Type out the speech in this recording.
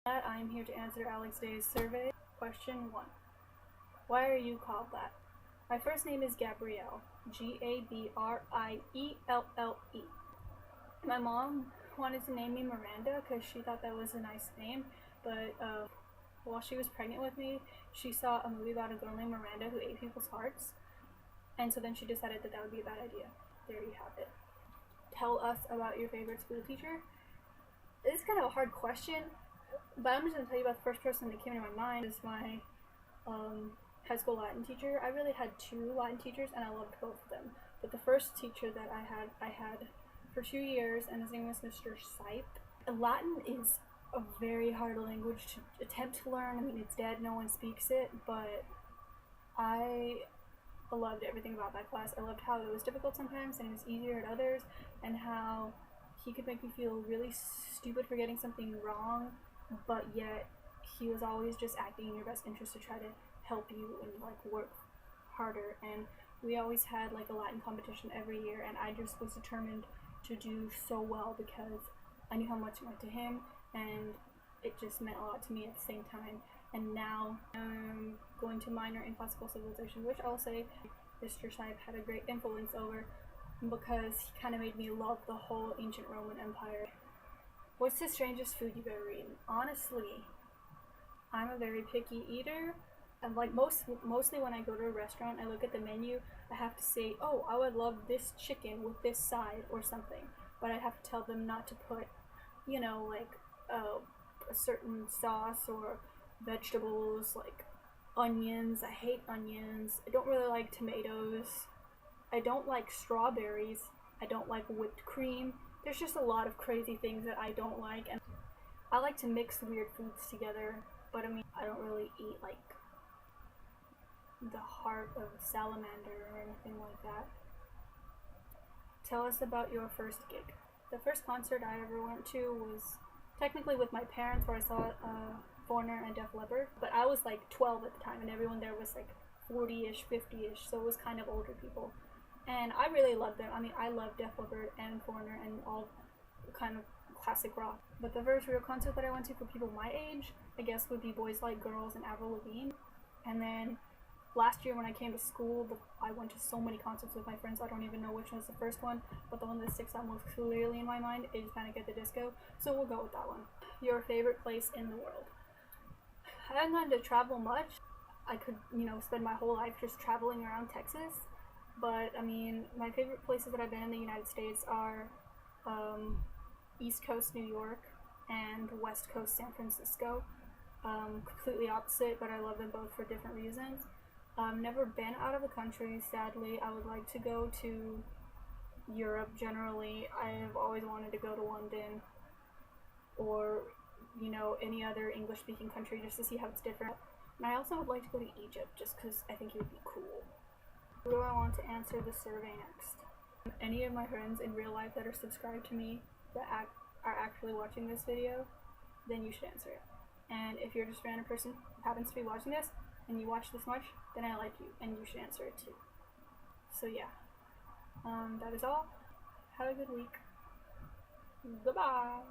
I am here to answer Alex Day's survey. Question 1. Why are you called that? My first name is Gabrielle. Gabrielle. My mom wanted to name me Miranda because she thought that was a nice name, but while she was pregnant with me, she saw a movie about a girl named Miranda who ate people's hearts, and so then she decided that that would be a bad idea. There you have it. Tell us about your favorite school teacher. This is kind of a hard question, but I'm just going to tell you about the first person that came into my mind is my high school Latin teacher. I really had 2 Latin teachers and I loved both of them. But the first teacher that I had for 2 years, and his name was Mr. Sipe. Latin is a very hard language to attempt to learn. I mean, it's dead, no one speaks it, but I loved everything about that class. I loved how it was difficult sometimes and it was easier at others, and how he could make me feel really stupid for getting something wrong, but yet he was always just acting in your best interest to try to help you and like work harder. And we always had like a Latin competition every year, and I just was determined to do so well because I knew how much it meant to him, and it just meant a lot to me at the same time. And now I'm going to minor in classical civilization, which I'll say Mr. Sipe had a great influence over because he kind of made me love the whole ancient Roman Empire. What's the strangest food you've ever eaten? Honestly, I'm a very picky eater. And like mostly when I go to a restaurant, I look at the menu, I have to say, oh, I would love this chicken with this side or something. But I have to tell them not to put, you know, like a certain sauce or vegetables, like onions. I hate onions. I don't really like tomatoes. I don't like strawberries. I don't like whipped cream. There's just a lot of crazy things that I don't like, and I like to mix weird foods together, but I mean, I don't really eat like the heart of a salamander or anything like that. Tell us about your first gig. The first concert I ever went to was technically with my parents, where I saw Foreigner and Def Leppard, but I was like 12 at the time and everyone there was like 40-ish, 50-ish, so it was kind of older people. And I really loved them. I mean, I love Def Leppard and Foreigner and all kind of classic rock. But the first real concert that I went to for people my age, I guess, would be Boys Like Girls and Avril Lavigne. And then last year when I came to school, I went to so many concerts with my friends, I don't even know which one's the first one, but the one that sticks out most clearly in my mind is Panic at the Disco, so we'll go with that one. Your favorite place in the world? I haven't gotten to travel much. I could, spend my whole life just traveling around Texas, but I mean, my favorite places that I've been in the United States are East Coast New York and West Coast San Francisco. Completely opposite, but I love them both for different reasons. I've never been out of the country, sadly. I would like to go to Europe generally. I've always wanted to go to London or, any other English-speaking country just to see how it's different. And I also would like to go to Egypt just because I think it would be cool. Who do I want to answer the survey next? Any of my friends in real life that are subscribed to me that are actually watching this video, then you should answer it. And if you're just a random person who happens to be watching this, and you watch this much, then I like you, and you should answer it too. So yeah, that is all. Have a good week. Goodbye.